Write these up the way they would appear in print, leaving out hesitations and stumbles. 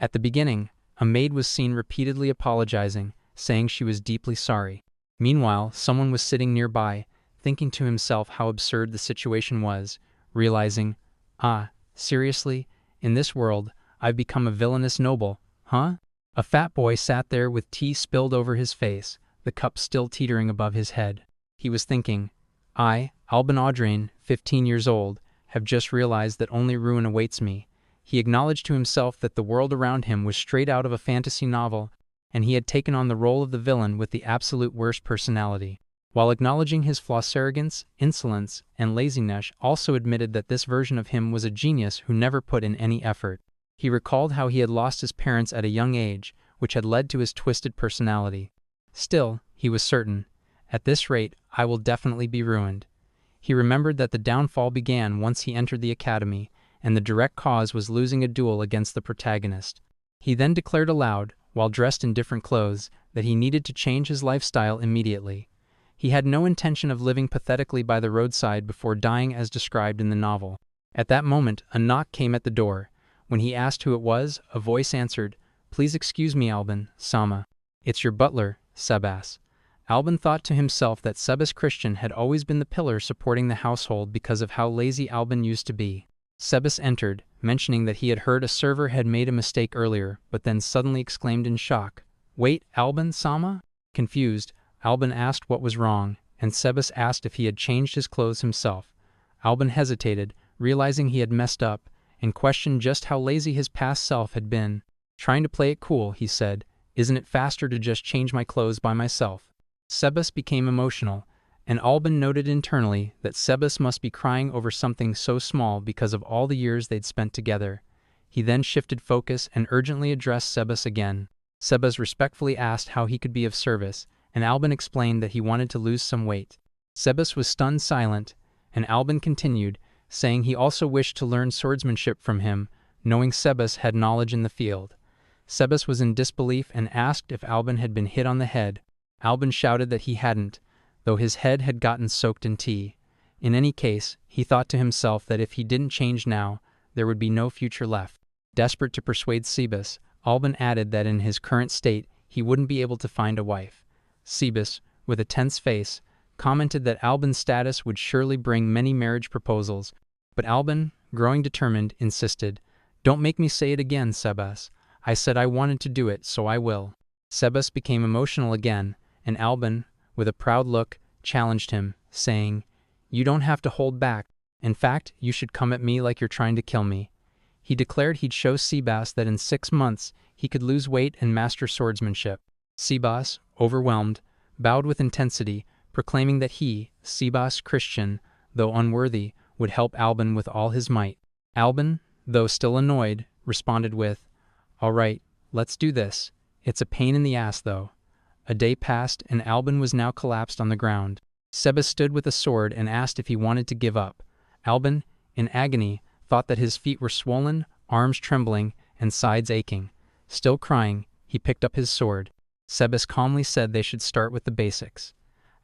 At the beginning, a maid was seen repeatedly apologizing, saying she was deeply sorry. Meanwhile, someone was sitting nearby, thinking to himself how absurd the situation was, realizing, seriously, in this world, I've become a villainous noble, huh? A fat boy sat there with tea spilled over his face, the cup still teetering above his head. He was thinking, I, Alban Audrain, 15 years old, have just realized that only ruin awaits me. He acknowledged to himself that the world around him was straight out of a fantasy novel, and he had taken on the role of the villain with the absolute worst personality. While acknowledging his flaws, arrogance, insolence, and laziness, also admitted that this version of him was a genius who never put in any effort. He recalled how he had lost his parents at a young age, which had led to his twisted personality. Still, he was certain, at this rate, I will definitely be ruined. He remembered that the downfall began once he entered the academy, and the direct cause was losing a duel against the protagonist. He then declared aloud, while dressed in different clothes, that he needed to change his lifestyle immediately. He had no intention of living pathetically by the roadside before dying as described in the novel. At that moment, a knock came at the door. When he asked who it was, a voice answered, "Please excuse me, Alban, Sama. It's your butler, Sebas." Alban thought to himself that Sebas Christian had always been the pillar supporting the household because of how lazy Alban used to be. Sebas entered, mentioning that he had heard a server had made a mistake earlier, but then suddenly exclaimed in shock, "Wait, Alban, Sama?" Confused, Alban asked what was wrong, and Sebas asked if he had changed his clothes himself. Alban hesitated, realizing he had messed up, and questioned just how lazy his past self had been. Trying to play it cool, he said, "Isn't it faster to just change my clothes by myself?" Sebas became emotional, and Alban noted internally that Sebas must be crying over something so small because of all the years they'd spent together. He then shifted focus and urgently addressed Sebas again. Sebas respectfully asked how he could be of service, and Alban explained that he wanted to lose some weight. Sebas was stunned silent, and Alban continued, saying he also wished to learn swordsmanship from him, knowing Sebas had knowledge in the field. Sebas was in disbelief and asked if Alban had been hit on the head. Alban shouted that he hadn't, though his head had gotten soaked in tea. In any case, he thought to himself that if he didn't change now, there would be no future left. Desperate to persuade Sebas, Alban added that in his current state, he wouldn't be able to find a wife. Sebas, with a tense face, commented that Alban's status would surely bring many marriage proposals, but Alban, growing determined, insisted, "Don't make me say it again, Sebas. I said I wanted to do it, so I will." Sebas became emotional again, and Alban, with a proud look, challenged him, saying, "You don't have to hold back. In fact, you should come at me like you're trying to kill me." He declared he'd show Sebas that in 6 months he could lose weight and master swordsmanship. Sebas, overwhelmed, bowed with intensity, proclaiming that he, Sebas Christian, though unworthy, would help Alban with all his might. Alban, though still annoyed, responded with, "All right, let's do this. It's a pain in the ass, though." A day passed, and Alban was now collapsed on the ground. Sebas stood with a sword and asked if he wanted to give up. Alban, in agony, thought that his feet were swollen, arms trembling, and sides aching. Still crying, he picked up his sword. Sebas calmly said they should start with the basics.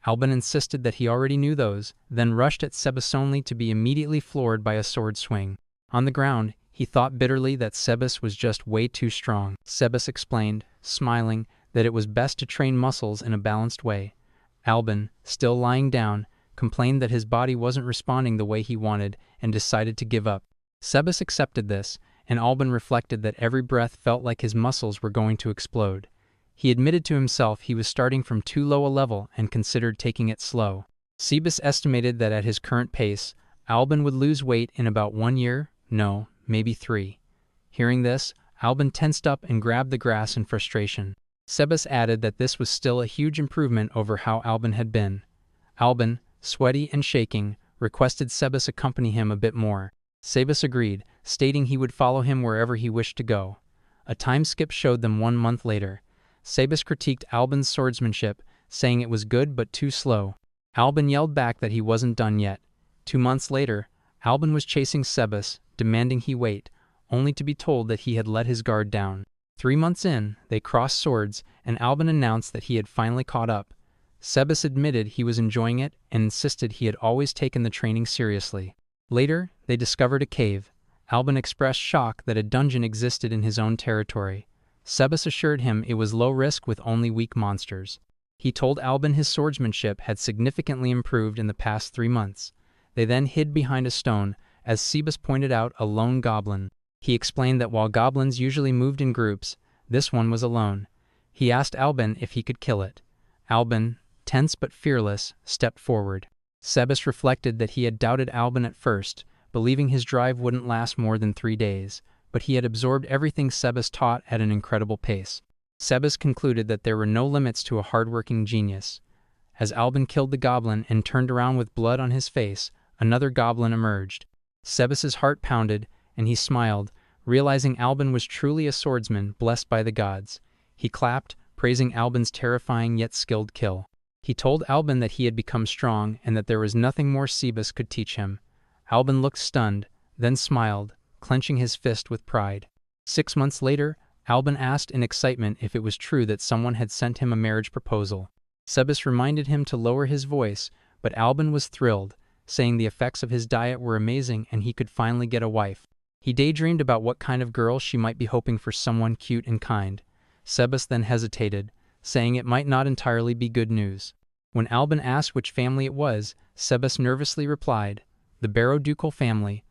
Alban insisted that he already knew those, then rushed at Sebas only to be immediately floored by a sword swing. On the ground, he thought bitterly that Sebas was just way too strong. Sebas explained, smiling, that it was best to train muscles in a balanced way. Alban, still lying down, complained that his body wasn't responding the way he wanted and decided to give up. Sebas accepted this, and Alban reflected that every breath felt like his muscles were going to explode. He admitted to himself he was starting from too low a level and considered taking it slow. Sebas estimated that at his current pace, Alban would lose weight in about 1 year, no, maybe 3. Hearing this, Alban tensed up and grabbed the grass in frustration. Sebas added that this was still a huge improvement over how Alban had been. Alban, sweaty and shaking, requested Sebas accompany him a bit more. Sebas agreed, stating he would follow him wherever he wished to go. A time skip showed them 1 month later. Sebas critiqued Alban's swordsmanship, saying it was good but too slow. Alban yelled back that he wasn't done yet. 2 months later, Alban was chasing Sebas, demanding he wait, only to be told that he had let his guard down. 3 months in, they crossed swords, and Alban announced that he had finally caught up. Sebas admitted he was enjoying it and insisted he had always taken the training seriously. Later, they discovered a cave. Alban expressed shock that a dungeon existed in his own territory. Sebas assured him it was low risk with only weak monsters. He told Alban his swordsmanship had significantly improved in the past 3 months. They then hid behind a stone, as Sebas pointed out a lone goblin. He explained that while goblins usually moved in groups, this one was alone. He asked Alban if he could kill it. Alban, tense but fearless, stepped forward. Sebas reflected that he had doubted Alban at first, believing his drive wouldn't last more than 3 days, but he had absorbed everything Sebas taught at an incredible pace. Sebas concluded that there were no limits to a hardworking genius. As Alban killed the goblin and turned around with blood on his face, another goblin emerged. Sebas's heart pounded, and he smiled, realizing Alban was truly a swordsman blessed by the gods. He clapped, praising Alban's terrifying yet skilled kill. He told Alban that he had become strong and that there was nothing more Sebas could teach him. Alban looked stunned, then smiled, clenching his fist with pride. 6 months later, Alban asked in excitement if it was true that someone had sent him a marriage proposal. Sebas reminded him to lower his voice, but Alban was thrilled, saying the effects of his diet were amazing and he could finally get a wife. He daydreamed about what kind of girl she might be, hoping for someone cute and kind. Sebas then hesitated, saying it might not entirely be good news. When Alban asked which family it was, Sebas nervously replied, "The Barrow-ducal family."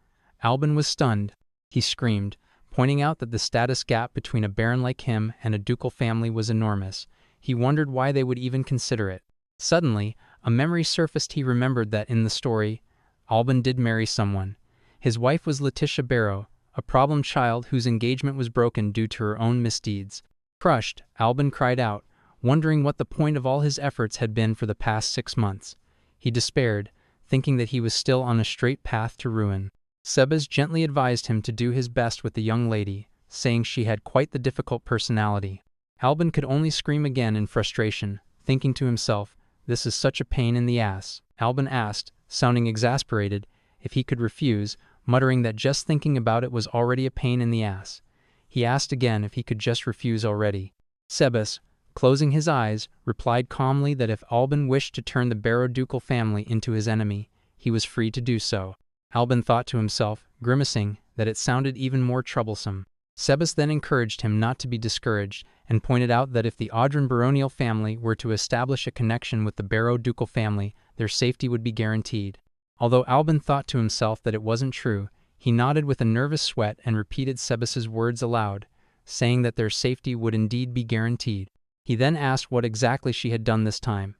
Alban was stunned. He screamed, pointing out that the status gap between a baron like him and a ducal family was enormous. He wondered why they would even consider it. Suddenly, a memory surfaced. He remembered that in the story, Alban did marry someone. His wife was Leticia Barrow, a problem child whose engagement was broken due to her own misdeeds. Crushed, Alban cried out, wondering what the point of all his efforts had been for the past 6 months. He despaired, thinking that he was still on a straight path to ruin. Sebas gently advised him to do his best with the young lady, saying she had quite the difficult personality. Alban could only scream again in frustration, thinking to himself, "This is such a pain in the ass." Alban asked, sounding exasperated, if he could refuse, muttering that just thinking about it was already a pain in the ass. He asked again if he could just refuse already. Sebas, closing his eyes, replied calmly that if Alban wished to turn the Barrow-ducal family into his enemy, he was free to do so. Alban thought to himself, grimacing, that it sounded even more troublesome. Sebas then encouraged him not to be discouraged and pointed out that if the Audran baronial family were to establish a connection with the Barrow-ducal family, their safety would be guaranteed. Although Alban thought to himself that it wasn't true, he nodded with a nervous sweat and repeated Sebas's words aloud, saying that their safety would indeed be guaranteed. He then asked what exactly she had done this time.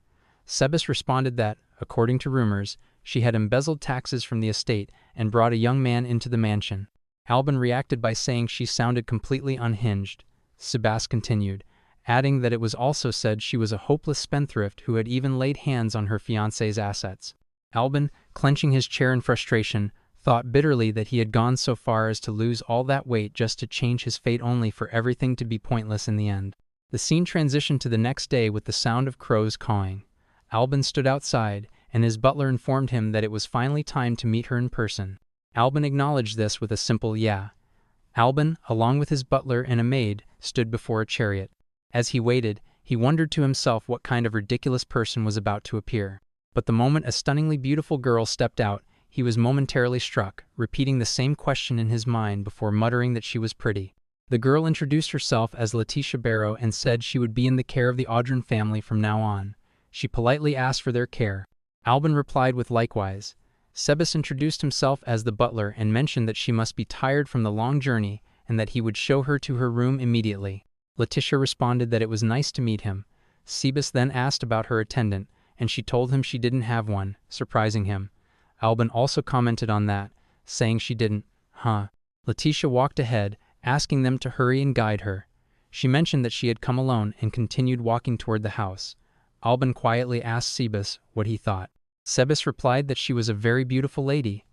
Sebas responded that, according to rumors, she had embezzled taxes from the estate and brought a young man into the mansion. Alban reacted by saying she sounded completely unhinged. Sebas continued, adding that it was also said she was a hopeless spendthrift who had even laid hands on her fiancé's assets. Alban, clenching his chair in frustration, thought bitterly that he had gone so far as to lose all that weight just to change his fate, only for everything to be pointless in the end. The scene transitioned to the next day with the sound of crows cawing. Alban stood outside, and his butler informed him that it was finally time to meet her in person. Alban acknowledged this with a simple yeah. Alban, along with his butler and a maid, stood before a chariot. As he waited, he wondered to himself what kind of ridiculous person was about to appear. But the moment a stunningly beautiful girl stepped out, he was momentarily struck, repeating the same question in his mind before muttering that she was pretty. The girl introduced herself as Leticia Barrow and said she would be in the care of the Audran family from now on. She politely asked for their care. Alban replied with likewise. Sebas introduced himself as the butler and mentioned that she must be tired from the long journey and that he would show her to her room immediately. Leticia responded that it was nice to meet him. Sebas then asked about her attendant, and she told him she didn't have one, surprising him. Alban also commented on that, saying she didn't. Leticia walked ahead, asking them to hurry and guide her. She mentioned that she had come alone and continued walking toward the house. Alban quietly asked Sebas what he thought. Sebas replied that she was a very beautiful lady.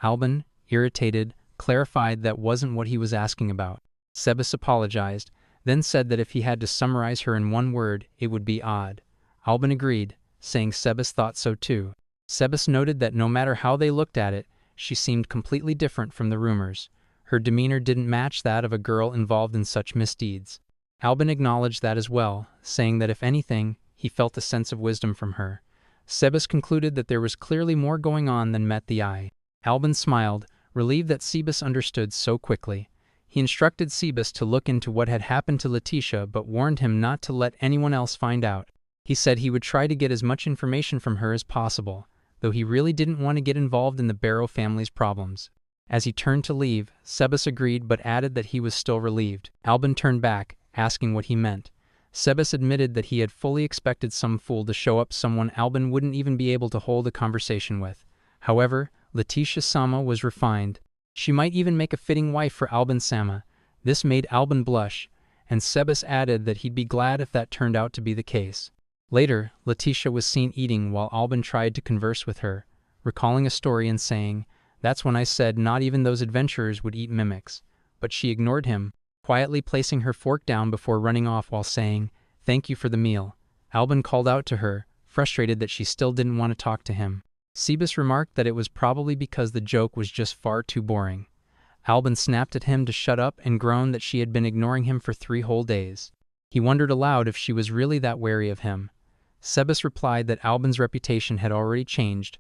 Alban, irritated, clarified that wasn't what he was asking about. Sebas apologized, then said that if he had to summarize her in one word, it would be odd. Alban agreed, saying Sebas thought so too. Sebas noted that no matter how they looked at it, she seemed completely different from the rumors. Her demeanor didn't match that of a girl involved in such misdeeds. Alban acknowledged that as well, saying that if anything, he felt a sense of wisdom from her. Sebas concluded that there was clearly more going on than met the eye. Alban smiled, relieved that Sebas understood so quickly. He instructed Sebas to look into what had happened to Leticia but warned him not to let anyone else find out. He said he would try to get as much information from her as possible, though he really didn't want to get involved in the Barrow family's problems. As he turned to leave, Sebas agreed but added that he was still relieved. Alban turned back, asking what he meant. Sebas admitted that he had fully expected some fool to show up, someone Alban wouldn't even be able to hold a conversation with. However, Leticia Sama was refined. She might even make a fitting wife for Alban Sama. This made Alban blush, and Sebas added that he'd be glad if that turned out to be the case. Later, Leticia was seen eating while Alban tried to converse with her, recalling a story and saying, "That's when I said not even those adventurers would eat mimics." But she ignored him, quietly placing her fork down before running off while saying, "Thank you for the meal." Alban called out to her, frustrated that she still didn't want to talk to him. Sebas remarked that it was probably because the joke was just far too boring. Alban snapped at him to shut up and groaned that she had been ignoring him for 3 whole days. He wondered aloud if she was really that wary of him. Sebas replied that Alban's reputation had already changed,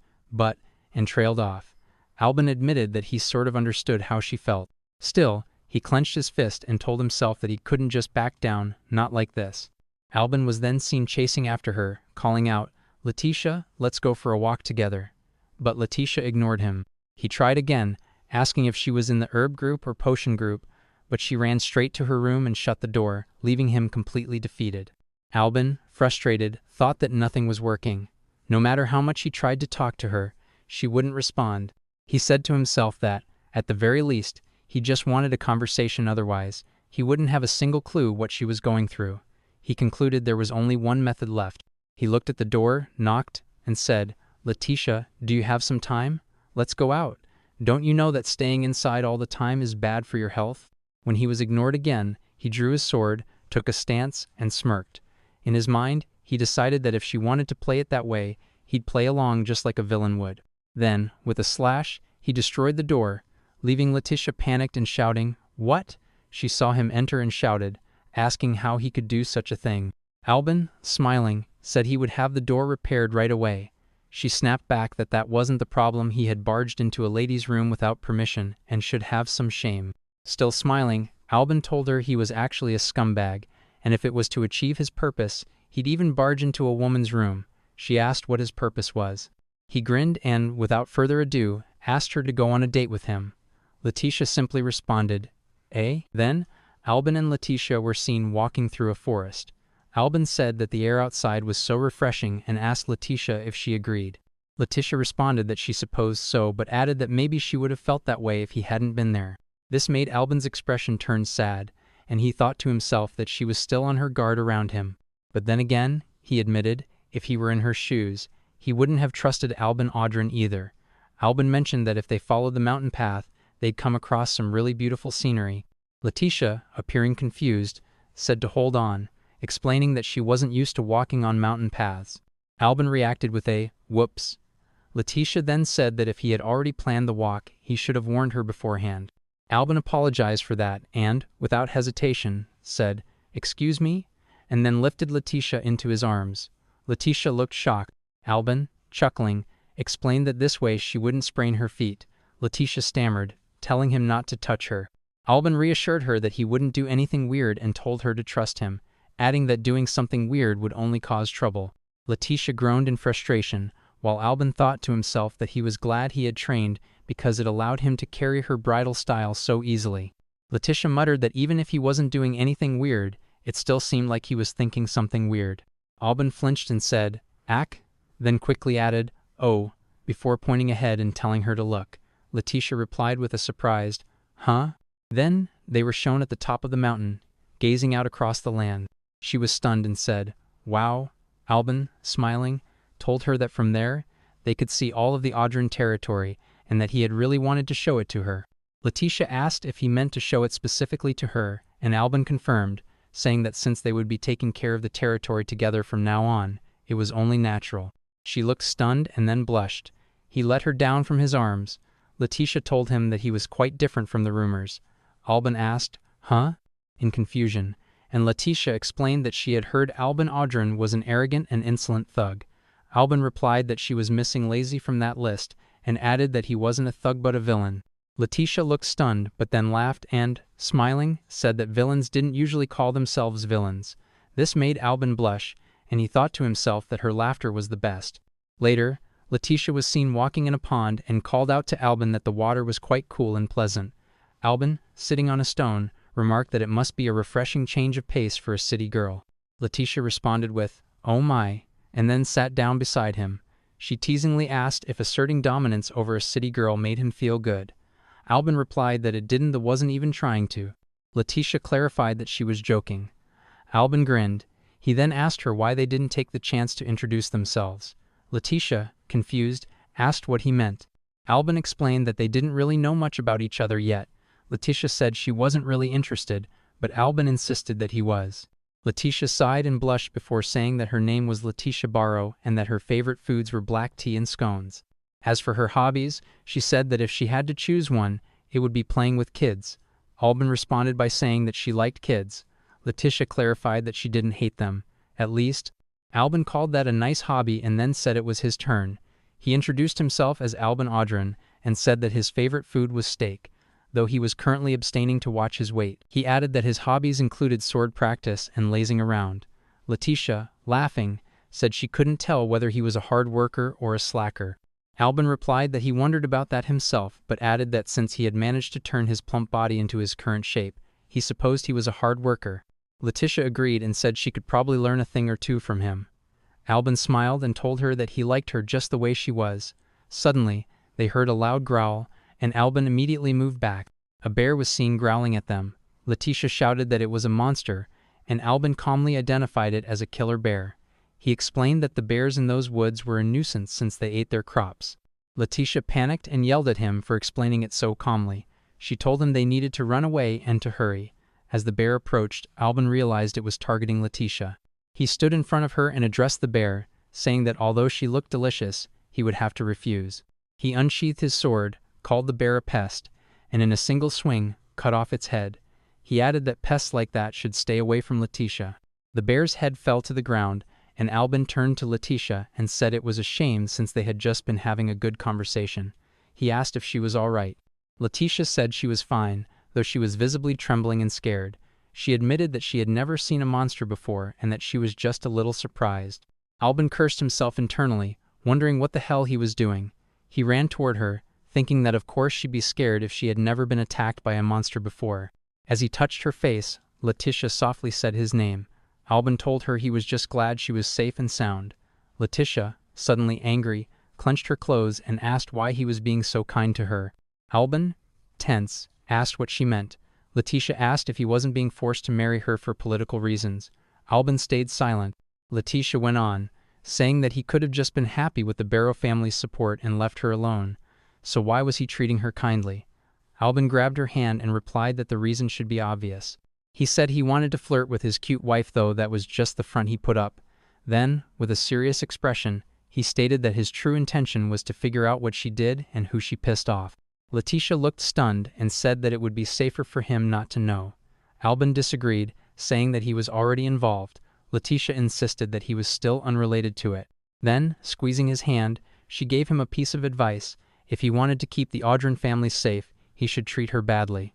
and trailed off. Alban admitted that he sort of understood how she felt. Still, he clenched his fist and told himself that he couldn't just back down, not like this. Alban was then seen chasing after her, calling out, "Leticia, let's go for a walk together." But Leticia ignored him. He tried again, asking if she was in the herb group or potion group, but she ran straight to her room and shut the door, leaving him completely defeated. Alban, frustrated, thought that nothing was working. No matter how much he tried to talk to her, she wouldn't respond. He said to himself that, at the very least, he just wanted a conversation, otherwise, he wouldn't have a single clue what she was going through. He concluded there was only one method left. He looked at the door, knocked, and said, "Leticia, do you have some time? Let's go out. Don't you know that staying inside all the time is bad for your health?" When he was ignored again, he drew his sword, took a stance, and smirked. In his mind, he decided that if she wanted to play it that way, he'd play along just like a villain would. Then, with a slash, he destroyed the door, leaving Leticia panicked and shouting, "What?" She saw him enter and shouted, asking how he could do such a thing. Alban, smiling, said he would have the door repaired right away. She snapped back that that wasn't the problem. He had barged into a lady's room without permission and should have some shame. Still smiling, Alban told her he was actually a scumbag, and if it was to achieve his purpose, he'd even barge into a woman's room. She asked what his purpose was. He grinned and, without further ado, asked her to go on a date with him. Leticia simply responded, "Eh?" Then, Alban and Leticia were seen walking through a forest. Alban said that the air outside was so refreshing and asked Leticia if she agreed. Leticia responded that she supposed so, but added that maybe she would have felt that way if he hadn't been there. This made Alban's expression turn sad, and he thought to himself that she was still on her guard around him. But then again, he admitted, if he were in her shoes, he wouldn't have trusted Alban Audran either. Alban mentioned that if they followed the mountain path, they'd come across some really beautiful scenery. Leticia, appearing confused, said to hold on, explaining that she wasn't used to walking on mountain paths. Alban reacted with a, "Whoops." Leticia then said that if he had already planned the walk, he should have warned her beforehand. Alban apologized for that and, without hesitation, said, "Excuse me?" and then lifted Leticia into his arms. Leticia looked shocked. Alban, chuckling, explained that this way she wouldn't sprain her feet. Leticia stammered, telling him not to touch her. Alban reassured her that he wouldn't do anything weird and told her to trust him, adding that doing something weird would only cause trouble. Leticia groaned in frustration, while Alban thought to himself that he was glad he had trained because it allowed him to carry her bridal style so easily. Leticia muttered that even if he wasn't doing anything weird, it still seemed like he was thinking something weird. Alban flinched and said, "Ack?" then quickly added, "Oh," before pointing ahead and telling her to look. Leticia replied with a surprised, "Huh?" Then, they were shown at the top of the mountain, gazing out across the land. She was stunned and said, "Wow." Alban, smiling, told her that from there, they could see all of the Audran territory and that he had really wanted to show it to her. Leticia asked if he meant to show it specifically to her, and Alban confirmed, saying that since they would be taking care of the territory together from now on, it was only natural. She looked stunned and then blushed. He let her down from his arms. Leticia told him that he was quite different from the rumors. Alban asked, "Huh?" in confusion, and Leticia explained that she had heard Alban Audran was an arrogant and insolent thug. Alban replied that she was missing lazy from that list, and added that he wasn't a thug but a villain. Leticia looked stunned, but then laughed and, smiling, said that villains didn't usually call themselves villains. This made Alban blush, and he thought to himself that her laughter was the best. Later, Leticia was seen walking in a pond and called out to Alban that the water was quite cool and pleasant. Alban, sitting on a stone, remarked that it must be a refreshing change of pace for a city girl. Leticia responded with, "Oh my," and then sat down beside him. She teasingly asked if asserting dominance over a city girl made him feel good. Alban replied that it didn't, that wasn't even trying to. Leticia clarified that she was joking. Alban grinned. He then asked her why they didn't take the chance to introduce themselves. Leticia, confused, asked what he meant. Alban explained that they didn't really know much about each other yet. Leticia said she wasn't really interested, but Alban insisted that he was. Leticia sighed and blushed before saying that her name was Leticia Barrow and that her favorite foods were black tea and scones. As for her hobbies, she said that if she had to choose one, it would be playing with kids. Alban responded by saying that she liked kids. Leticia clarified that she didn't hate them. At least, Alban called that a nice hobby and then said it was his turn. He introduced himself as Alban Audran and said that his favorite food was steak, though he was currently abstaining to watch his weight. He added that his hobbies included sword practice and lazing around. Leticia, laughing, said she couldn't tell whether he was a hard worker or a slacker. Alban replied that he wondered about that himself, but added that since he had managed to turn his plump body into his current shape, he supposed he was a hard worker. Leticia agreed and said she could probably learn a thing or two from him. Alban smiled and told her that he liked her just the way she was. Suddenly, they heard a loud growl, and Alban immediately moved back. A bear was seen growling at them. Leticia shouted that it was a monster, and Alban calmly identified it as a killer bear. He explained that the bears in those woods were a nuisance since they ate their crops. Leticia panicked and yelled at him for explaining it so calmly. She told him they needed to run away and to hurry. As the bear approached, Alban realized it was targeting Leticia. He stood in front of her and addressed the bear, saying that although she looked delicious, he would have to refuse. He unsheathed his sword, called the bear a pest, and in a single swing, cut off its head. He added that pests like that should stay away from Leticia. The bear's head fell to the ground, and Alban turned to Leticia and said it was a shame since they had just been having a good conversation. He asked if she was all right. Leticia said she was fine, though she was visibly trembling and scared. She admitted that she had never seen a monster before and that she was just a little surprised. Alban cursed himself internally, wondering what the hell he was doing. He ran toward her, thinking that of course she'd be scared if she had never been attacked by a monster before. As he touched her face, Leticia softly said his name. Alban told her he was just glad she was safe and sound. Leticia, suddenly angry, clenched her clothes and asked why he was being so kind to her. Alban, tense, asked what she meant. Leticia asked if he wasn't being forced to marry her for political reasons. Alban stayed silent. Leticia went on, saying that he could have just been happy with the Barrow family's support and left her alone. So why was he treating her kindly? Alban grabbed her hand and replied that the reason should be obvious. He said he wanted to flirt with his cute wife, though that was just the front he put up. Then, with a serious expression, he stated that his true intention was to figure out what she did and who she pissed off. Leticia looked stunned and said that it would be safer for him not to know. Alban disagreed, saying that he was already involved. Leticia insisted that he was still unrelated to it. Then, squeezing his hand, she gave him a piece of advice. If he wanted to keep the Audran family safe, he should treat her badly.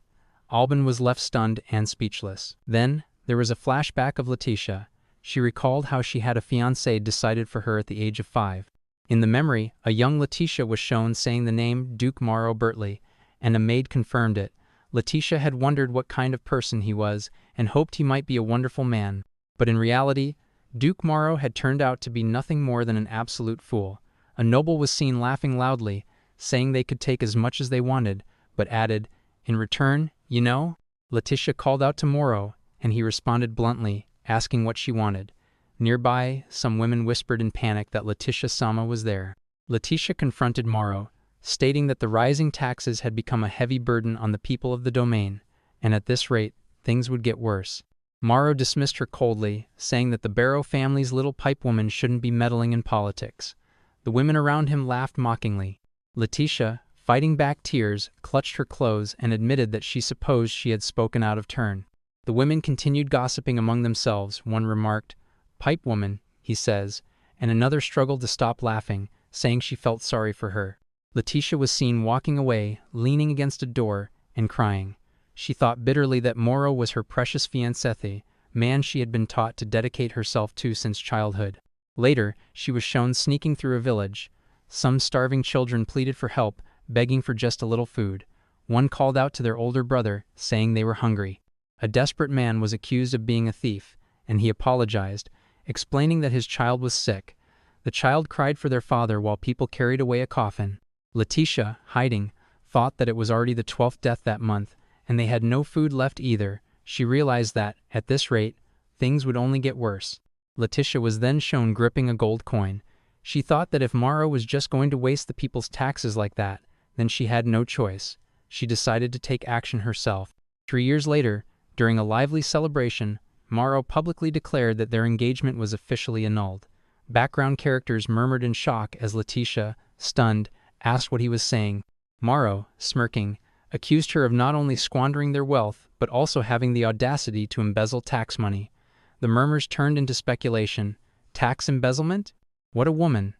Alban was left stunned and speechless. Then, there was a flashback of Leticia. She recalled how she had a fiancé decided for her at the age of 5. In the memory, a young Leticia was shown saying the name Duke Morrow Bertley, and a maid confirmed it. Leticia had wondered what kind of person he was and hoped he might be a wonderful man. But in reality, Duke Morrow had turned out to be nothing more than an absolute fool. A noble was seen laughing loudly, saying they could take as much as they wanted, but added, "In return, you know?" Leticia called out to Morrow, and he responded bluntly, asking what she wanted. Nearby, some women whispered in panic that Leticia-sama was there. Leticia confronted Morrow, stating that the rising taxes had become a heavy burden on the people of the domain, and at this rate, things would get worse. Morrow dismissed her coldly, saying that the Barrow family's little pipe woman shouldn't be meddling in politics. The women around him laughed mockingly. Leticia, fighting back tears, clutched her clothes and admitted that she supposed she had spoken out of turn. The women continued gossiping among themselves. One remarked, "Pipe woman," he says, and another struggled to stop laughing, saying she felt sorry for her. Leticia was seen walking away, leaning against a door, and crying. She thought bitterly that Moro was her precious fiancé, man she had been taught to dedicate herself to since childhood. Later, she was shown sneaking through a village. Some starving children pleaded for help, begging for just a little food. One called out to their older brother, saying they were hungry. A desperate man was accused of being a thief, and he apologized, explaining that his child was sick. The child cried for their father while people carried away a coffin. Leticia, hiding, thought that it was already the 12th death that month, and they had no food left either. She realized that, at this rate, things would only get worse. Leticia was then shown gripping a gold coin. She thought that if Maro was just going to waste the people's taxes like that, then she had no choice. She decided to take action herself. 3 years later, during a lively celebration, Maro publicly declared that their engagement was officially annulled. Background characters murmured in shock as Leticia, stunned, asked what he was saying. Maro, smirking, accused her of not only squandering their wealth, but also having the audacity to embezzle tax money. The murmurs turned into speculation. Tax embezzlement? What a woman.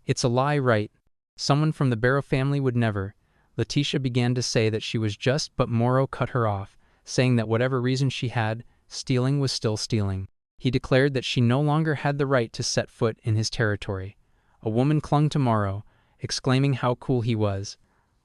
It's a lie, right? Someone from the Barrow family would never. Leticia began to say that she was just, but Moro cut her off, saying that whatever reason she had, stealing was still stealing. He declared that she no longer had the right to set foot in his territory. A woman clung to Moro, exclaiming how cool he was.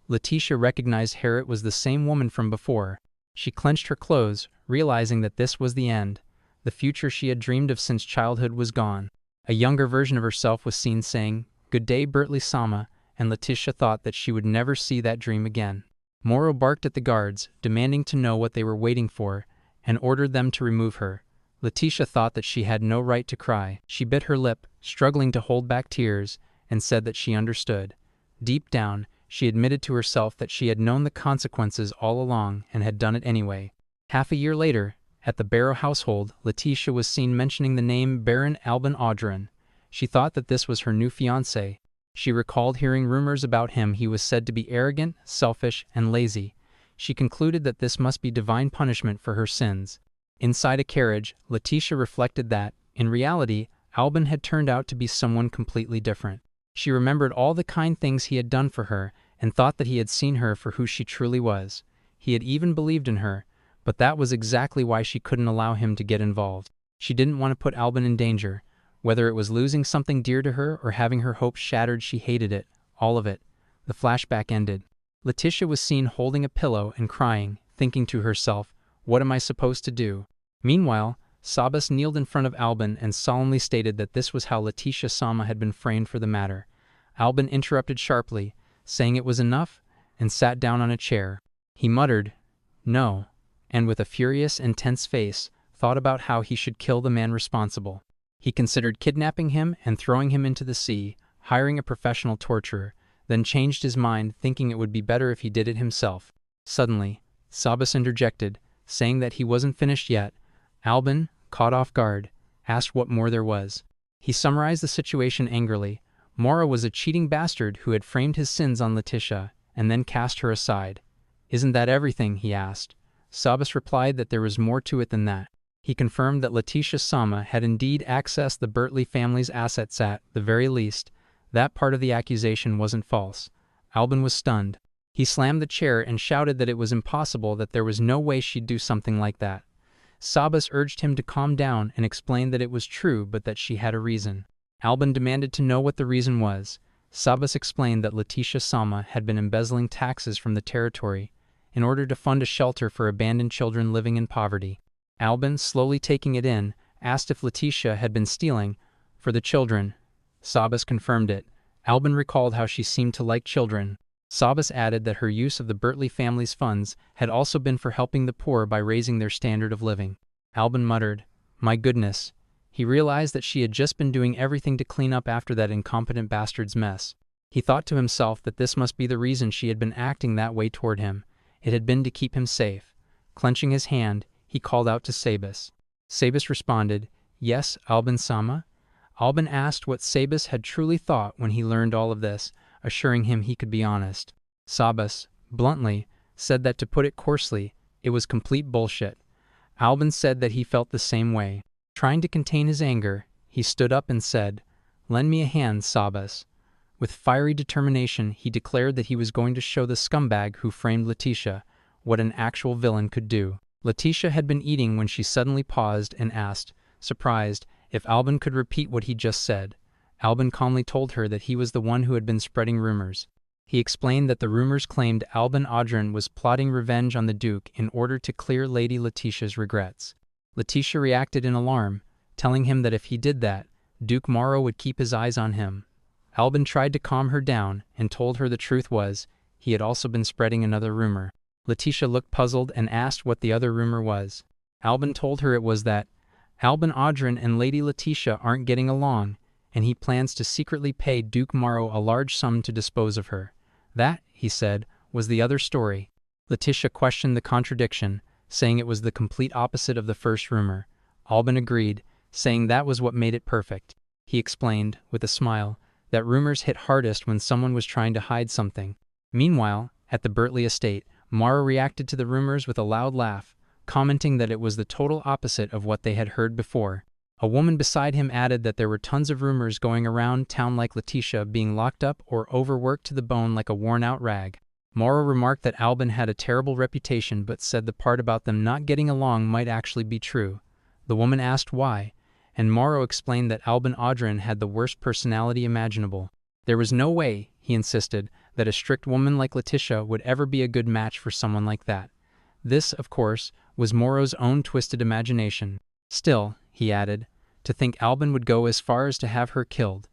Leticia recognized Harriet was the same woman from before. She clenched her clothes, realizing that this was the end. The future she had dreamed of since childhood was gone. A younger version of herself was seen saying, "Good day, Bertley-sama," and Leticia thought that she would never see that dream again. Moro barked at the guards, demanding to know what they were waiting for, and ordered them to remove her. Leticia thought that she had no right to cry. She bit her lip, struggling to hold back tears, and said that she understood. Deep down, she admitted to herself that she had known the consequences all along and had done it anyway. Half a year later, at the Barrow household, Leticia was seen mentioning the name Baron Alban Audran. She thought that this was her new fiancé. She recalled hearing rumors about him. He was said to be arrogant, selfish, and lazy. She concluded that this must be divine punishment for her sins. Inside a carriage, Leticia reflected that, in reality, Alban had turned out to be someone completely different. She remembered all the kind things he had done for her, and thought that he had seen her for who she truly was. He had even believed in her, but that was exactly why she couldn't allow him to get involved. She didn't want to put Alban in danger. Whether it was losing something dear to her or having her hopes shattered, she hated it, all of it. The flashback ended. Leticia was seen holding a pillow and crying, thinking to herself, "What am I supposed to do?" Meanwhile, Sabas kneeled in front of Alban and solemnly stated that this was how Leticia-sama had been framed for the matter. Alban interrupted sharply, saying it was enough, and sat down on a chair. He muttered, "No," and with a furious and tense face, thought about how he should kill the man responsible. He considered kidnapping him and throwing him into the sea, hiring a professional torturer, then changed his mind, thinking it would be better if he did it himself. Suddenly, Sabas interjected, saying that he wasn't finished yet. Alban, caught off guard, asked what more there was. He summarized the situation angrily. Moro was a cheating bastard who had framed his sins on Leticia, and then cast her aside. "Isn't that everything?" he asked. Sabas replied that there was more to it than that. He confirmed that Leticia-sama had indeed accessed the Bertley family's assets at, the very least. That part of the accusation wasn't false. Alban was stunned. He slammed the chair and shouted that it was impossible, that there was no way she'd do something like that. Sabas urged him to calm down and explained that it was true, but that she had a reason. Alban demanded to know what the reason was. Sabas explained that Leticia-sama had been embezzling taxes from the territory in order to fund a shelter for abandoned children living in poverty. Alban, slowly taking it in, asked if Leticia had been stealing for the children. Sabas confirmed it. Alban recalled how she seemed to like children. Sabas added that her use of the Bertley family's funds had also been for helping the poor by raising their standard of living. Alban muttered, "My goodness." He realized that she had just been doing everything to clean up after that incompetent bastard's mess. He thought to himself that this must be the reason she had been acting that way toward him. It had been to keep him safe. Clenching his hand, he called out to Sabas. Sabas responded, "Yes, Alban-sama." Alban asked what Sabas had truly thought when he learned all of this, assuring him he could be honest. Sabas, bluntly, said that, to put it coarsely, it was complete bullshit. Alban said that he felt the same way. Trying to contain his anger, he stood up and said, "Lend me a hand, Sabas." With fiery determination, he declared that he was going to show the scumbag who framed Leticia what an actual villain could do. Leticia had been eating when she suddenly paused and asked, surprised, if Alban could repeat what he just said. Alban calmly told her that he was the one who had been spreading rumors. He explained that the rumors claimed Alban Audran was plotting revenge on the Duke in order to clear Lady Leticia's regrets. Leticia reacted in alarm, telling him that if he did that, Duke Morrow would keep his eyes on him. Alban tried to calm her down and told her the truth was, he had also been spreading another rumor. Leticia looked puzzled and asked what the other rumor was. Alban told her it was that Alban Audran and Lady Leticia aren't getting along, and he plans to secretly pay Duke Morrow a large sum to dispose of her. That, he said, was the other story. Leticia questioned the contradiction, saying it was the complete opposite of the first rumor. Alban agreed, saying that was what made it perfect. He explained, with a smile, that rumors hit hardest when someone was trying to hide something. Meanwhile, at the Bertley estate, Morrow reacted to the rumors with a loud laugh, commenting that it was the total opposite of what they had heard before. A woman beside him added that there were tons of rumors going around town like Leticia being locked up or overworked to the bone like a worn-out rag. Morrow remarked that Alban had a terrible reputation but said the part about them not getting along might actually be true. The woman asked why, and Morrow explained that Alban Audran had the worst personality imaginable. There was no way, he insisted, that a strict woman like Leticia would ever be a good match for someone like that. This, of course, was Morrow's own twisted imagination. Still, he added, to think Alban would go as far as to have her killed.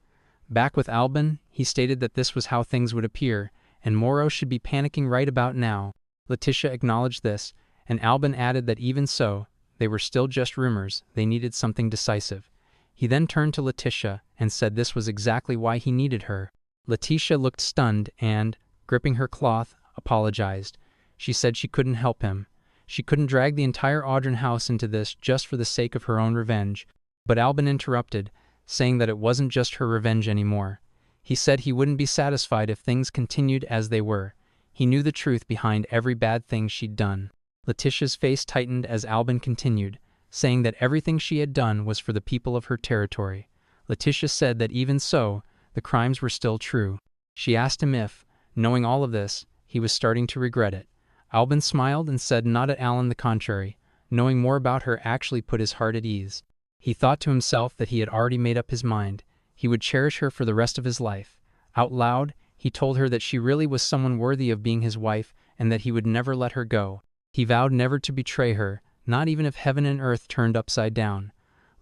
Back with Alban, he stated that this was how things would appear, and Morrow should be panicking right about now. Leticia acknowledged this, and Alban added that even so, they were still just rumors, they needed something decisive. He then turned to Leticia and said this was exactly why he needed her. Leticia looked stunned and, gripping her cloth, apologized. She said she couldn't help him. She couldn't drag the entire Audran house into this just for the sake of her own revenge. But Alban interrupted, saying that it wasn't just her revenge anymore. He said he wouldn't be satisfied if things continued as they were. He knew the truth behind every bad thing she'd done. Leticia's face tightened as Alban continued, saying that everything she had done was for the people of her territory. Leticia said that even so, the crimes were still true. She asked him if, knowing all of this, he was starting to regret it. Alban smiled and said not at all on the contrary. Knowing more about her actually put his heart at ease. He thought to himself that he had already made up his mind. He would cherish her for the rest of his life. Out loud, he told her that she really was someone worthy of being his wife and that he would never let her go. He vowed never to betray her, not even if heaven and earth turned upside down.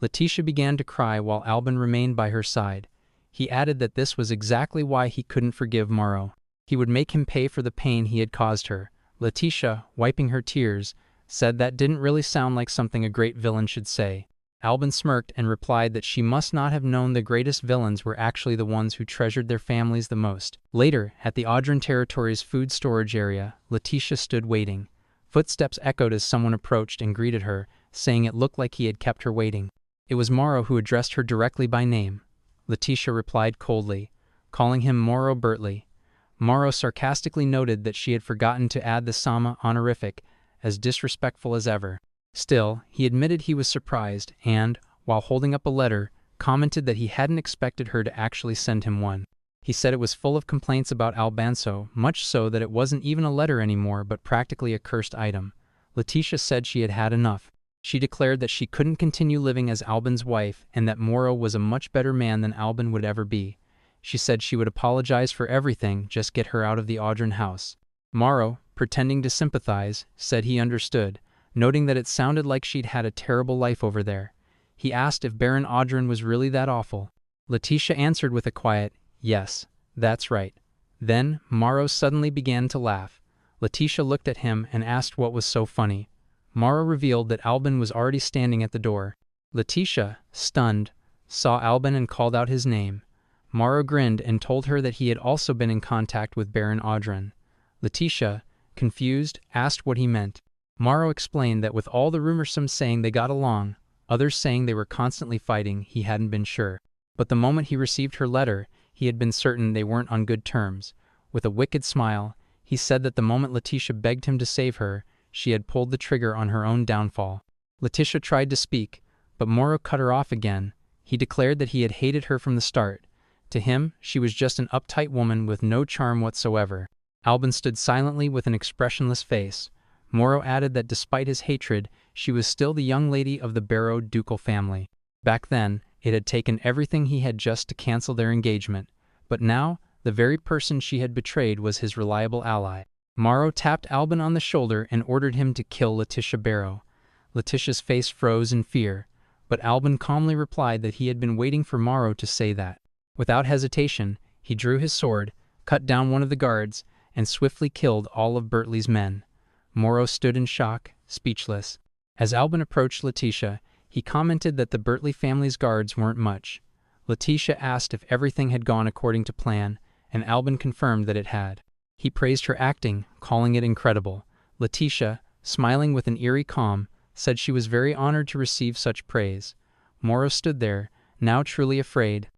Leticia began to cry while Alban remained by her side. He added that this was exactly why he couldn't forgive Morrow. He would make him pay for the pain he had caused her. Leticia, wiping her tears, said that didn't really sound like something a great villain should say. Alban smirked and replied that she must not have known the greatest villains were actually the ones who treasured their families the most. Later, at the Audran territory's food storage area, Leticia stood waiting. Footsteps echoed as someone approached and greeted her, saying it looked like he had kept her waiting. It was Morrow who addressed her directly by name. Leticia replied coldly, calling him Morrow Bertley. Morrow sarcastically noted that she had forgotten to add the Sama honorific, as disrespectful as ever. Still, he admitted he was surprised and, while holding up a letter, commented that he hadn't expected her to actually send him one. He said it was full of complaints about Albanso, much so that it wasn't even a letter anymore but practically a cursed item. Leticia said she had had enough. She declared that she couldn't continue living as Alban's wife and that Morrow was a much better man than Alban would ever be. She said she would apologize for everything, just get her out of the Audran house. Morrow, pretending to sympathize, said he understood, noting that it sounded like she'd had a terrible life over there. He asked if Baron Audran was really that awful. Leticia answered with a quiet, "Yes, that's right." Then, Morrow suddenly began to laugh. Leticia looked at him and asked what was so funny. Morrow revealed that Alban was already standing at the door. Leticia, stunned, saw Alban and called out his name. Morrow grinned and told her that he had also been in contact with Baron Audran. Leticia, confused, asked what he meant. Morrow explained that with all the rumors some saying they got along, others saying they were constantly fighting, he hadn't been sure. But the moment he received her letter, he had been certain they weren't on good terms. With a wicked smile, he said that the moment Leticia begged him to save her, she had pulled the trigger on her own downfall. Leticia tried to speak, but Morrow cut her off again. He declared that he had hated her from the start. To him, she was just an uptight woman with no charm whatsoever. Alban stood silently with an expressionless face. Moro added that despite his hatred, she was still the young lady of the Barrow ducal family. Back then, it had taken everything he had just to cancel their engagement, but now, the very person she had betrayed was his reliable ally. Moro tapped Alban on the shoulder and ordered him to kill Leticia Barrow. Leticia's face froze in fear, but Alban calmly replied that he had been waiting for Moro to say that. Without hesitation, he drew his sword, cut down one of the guards, and swiftly killed all of Bertley's men. Moro stood in shock, speechless. As Alban approached Leticia, he commented that the Bertley family's guards weren't much. Leticia asked if everything had gone according to plan, and Alban confirmed that it had. He praised her acting, calling it incredible. Leticia, smiling with an eerie calm, said she was very honored to receive such praise. Moro stood there, now truly afraid,